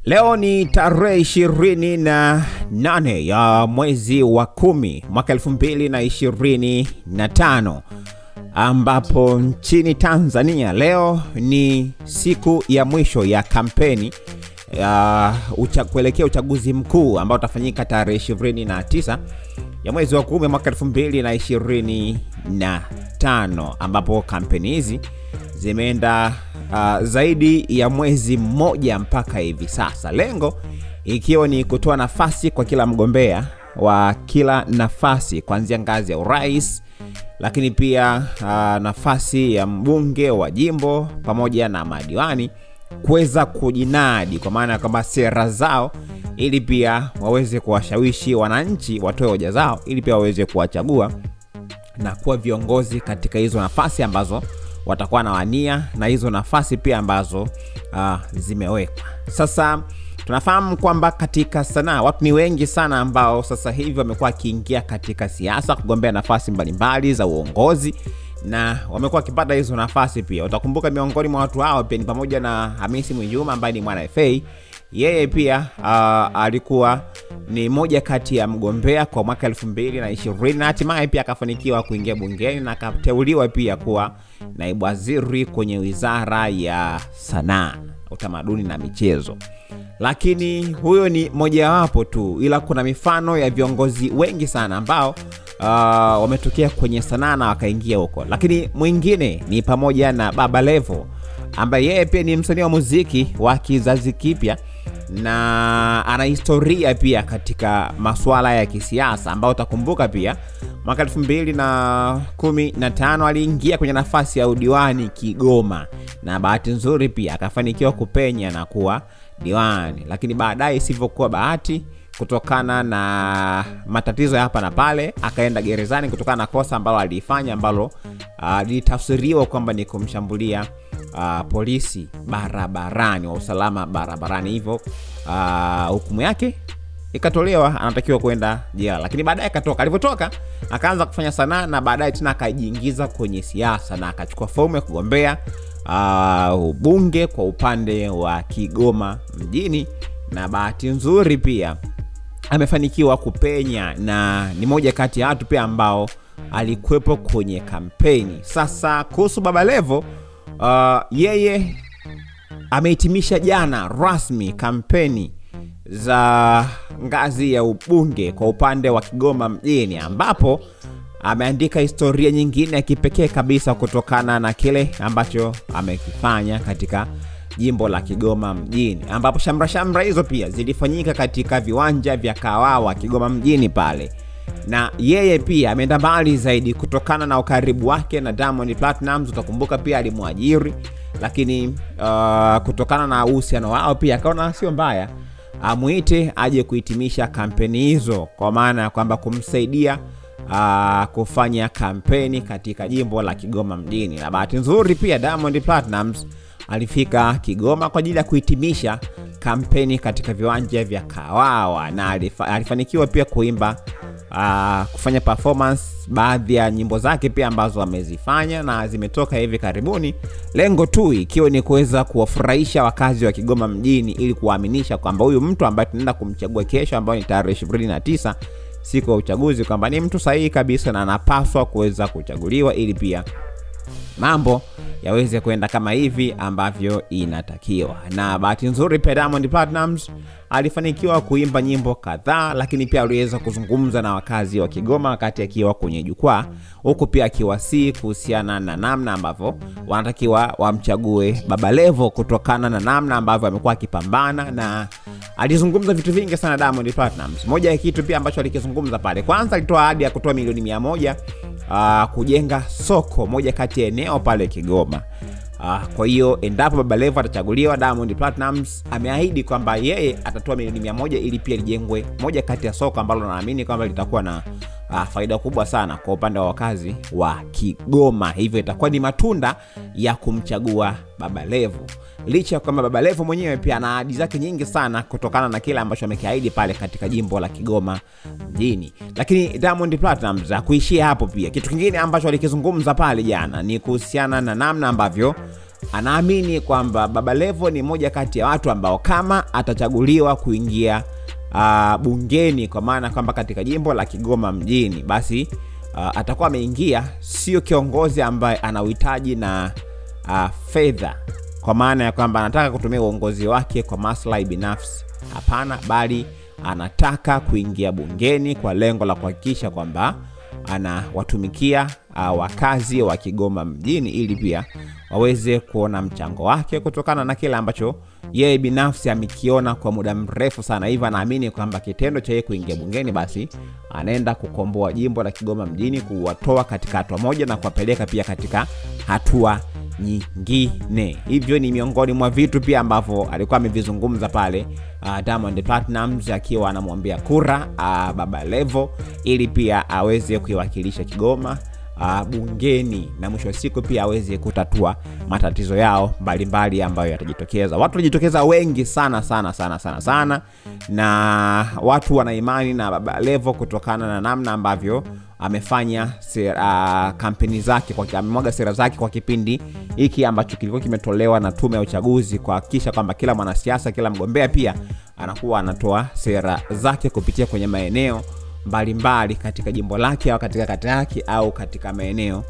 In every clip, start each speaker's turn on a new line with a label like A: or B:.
A: Leo ni tarehe 28 ya mwezi wa 10 mwaka 2025, ambapo nchini Tanzania leo ni siku ya mwisho ya kampeni kuelekea uchaguzi mkuu ambao utafanyika tarehe 29 ya mwezi wa 10 mwaka 2025, ambapo kampeni hizi zimeenda zaidi ya mwezi mmoja mpaka hivi sasa. Lengo ikiwa ni kutoa nafasi kwa kila mgombea wa kila nafasi kuanzia ngazi ya urais, lakini pia nafasi ya mbunge wa jimbo pamoja na madiwani kuweza kujinadi kwa maana kwamba sera zao, ili pia waweze kuwashawishi wananchi watoe hoja zao, ili pia waweze kuwachagua na kuwa viongozi katika hizo nafasi ambazo watakuwa na wania, na hizo nafasi pia ambazo zimewekwa. Sasa tunafahamu kwamba katika sanaa watu ni wengi sana ambao sasa hivi wamekuwa kiingia katika siasa kugombea nafasi mbalimbali za uongozi, na wamekuwa wakipata hizo nafasi pia. Utakumbuka miongoni mwa watu hao pia ni pamoja na Hamisi Mwinjuma ambaye ni mwana FA. Yeye pia alikuwa ni moja kati ya mgombea kwa mwaka 2020, na hatimaye pia akafanikiwa kuingia bungeni na akateuliwa pia kuwa naibu waziri kwenye wizara ya sanaa, utamaduni na michezo. Lakini huyo ni moja wapo tu, ila kuna mifano ya viongozi wengi sana ambao wametokea kwenye sanaa na wakaingia huko. Lakini mwingine ni pamoja na Baba Levo ambaye yeye pia ni msanii wa muziki wa kizazi kipya na ana historia pia katika masuala ya kisiasa, ambao utakumbuka pia mwaka 2015 aliingia kwenye nafasi ya udiwani Kigoma, na bahati nzuri pia akafanikiwa kupenya na kuwa diwani. Lakini baadaye isivyokuwa bahati, kutokana na matatizo hapa na pale, akaenda gerezani kutokana na kosa ambalo alifanya, ambalo litafsiriwa kwamba ni kumshambulia polisi barabarani, wa usalama barabarani. Hivyo hukumu yake ikatolewa, anatakiwa kwenda jela. Lakini baadaye akatoka. Alipotoka akaanza kufanya sanaa, na baadaye tena akajiingiza kwenye siasa na akachukua fomu ya kugombea ubunge kwa upande wa Kigoma mjini, na bahati nzuri pia amefanikiwa kupenya, na ni moja kati ya watu pia ambao alikuwepo kwenye kampeni. Sasa kuhusu Baba Levo, yeye amehitimisha jana rasmi kampeni za ngazi ya ubunge kwa upande wa Kigoma mjini, ambapo ameandika historia nyingine ya kipekee kabisa kutokana na kile ambacho amekifanya katika jimbo la Kigoma mjini, ambapo shamra hizo pia zilifanyika katika viwanja vya Kawawa Kigoma mjini pale. Na yeye pia ameenda mbali zaidi kutokana na ukaribu wake na Diamond Platnumz. Utakumbuka pia alimuajiri, lakini kutokana na uhusiano wao pia akaona sio mbaya amuite aje kuhitimisha kampeni hizo, kwa maana kwamba kumsaidia kufanya kampeni katika jimbo la Kigoma mjini. Na bahati nzuri pia Diamond Platnumz alifika Kigoma kwa ajili ya kuhitimisha kampeni katika viwanja vya Kawawa, na alifanikiwa pia kuimba kufanya performance baadhi ya nyimbo zake pia ambazo amezifanya na zimetoka hivi karibuni. Lengo tu ikiwa ni kuweza kuwafurahisha wakazi wa Kigoma mjini, ili kuwaaminisha kwamba huyu mtu ambaye tunaenda kumchagua kesho, ambaye ni tarehe 29 siku ya uchaguzi, kwamba ni mtu sahihi kabisa na anapaswa kuweza kuchaguliwa, ili pia mambo yaweze kwenda kama hivi ambavyo inatakiwa. Na bahati nzuri pia Diamond Platnumz alifanikiwa kuimba nyimbo kadhaa, lakini pia aliweza kuzungumza na wakazi wa Kigoma wakati akiwa kwenye jukwaa, huko pia akiwasii kuhusiana na namna ambavyo wanatakiwa wamchague Baba Levo kutokana na namna ambavyo amekuwa akipambana. Na alizungumza vitu vingi sana Diamond Platnumz. Moja ya kitu pia ambacho alikizungumza pale, kwanza alitoa ahadi ya kutoa milioni 100 kujenga soko moja kati ya eneo pale Kigoma. Kwa hiyo endapo Baba Levo atachaguliwa, Diamond Platnumz ameahidi kwamba yeye atatoa milioni 100 ili pia lijengwe moja kati ya soko ambalo naamini kwamba litakuwa na faida kubwa sana kwa upande wa wakazi wa Kigoma. Hivyo itakuwa ni matunda ya kumchagua Baba Levo. Licha kwamba Baba Levo mwenyewe pia ana ahadi zake nyingi sana kutokana na kile ambacho amekiahidi pale katika jimbo la Kigoma mjini. Lakini Diamond Platnumz kuishia hapo pia, kitu kingine ambacho alikizungumza pale jana ni kuhusiana na namna ambavyo anaamini kwamba Baba Levo ni moja kati ya watu ambao kama atachaguliwa kuingia bungeni, kwa maana kwamba katika jimbo la Kigoma mjini, basi atakuwa ameingia sio kiongozi ambaye ana uhitaji na fedha, kwa maana ya kwamba anataka kutumia uongozi wake kwa maslahi binafsi. Hapana, bali anataka kuingia bungeni kwa lengo la kuhakikisha kwamba anawatumikia wakazi wa Kigoma mjini, ili pia waweze kuona mchango wake kutokana na kile ambacho yeye binafsi amekiona kwa muda mrefu sana. Hivyo anaamini kwamba kitendo cha yeye kuingia bungeni, basi anaenda kukomboa jimbo la Kigoma mjini, kuwatoa katika hatua moja na kuwapeleka pia katika hatua nyingine. Hivyo ni miongoni mwa vitu pia ambavyo alikuwa amevizungumza pale Diamond Platnumz akiwa anamwambia kura Baba Levo, ili pia aweze kuiwakilisha Kigoma bungeni, na mwisho wa siku pia aweze kutatua matatizo yao mbalimbali ambayo yatajitokeza. Watu wajitokeza wengi sana, na watu wana imani na Baba Levo kutokana na namna ambavyo amefanya kampeni zake, kwa amemwaga sera zake kwa kipindi hiki ambacho kilikuwa kimetolewa na tume ya uchaguzi, kuhakikisha kwamba kila mwanasiasa, kila mgombea pia anakuwa anatoa sera zake kupitia kwenye maeneo mbalimbali katika jimbo lake au katika kata yake au katika maeneo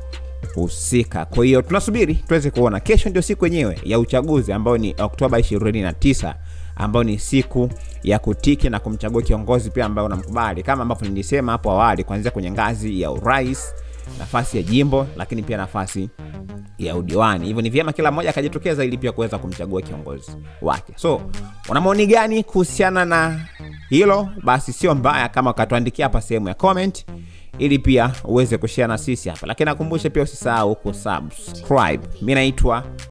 A: husika. Kwa hiyo tunasubiri tuweze kuona. Kesho ndio siku yenyewe ya uchaguzi ambao ni Oktoba 29, ambao ni siku ya kutiki na kumchagua kiongozi pia ambaye unamkubali, kama ambavyo nilisema hapo awali, kuanzia kwenye ngazi ya urais, nafasi ya jimbo, lakini pia nafasi ya udiwani. Hivyo ni vyema kila mmoja akajitokeza ili pia kuweza kumchagua kiongozi wake. So, una maoni gani kuhusiana na hilo? Basi sio mbaya kama ukatuandikia hapa sehemu ya comment, ili pia uweze kushare na sisi hapa. Lakini nakumbusha pia usisahau kusubscribe. Mimi naitwa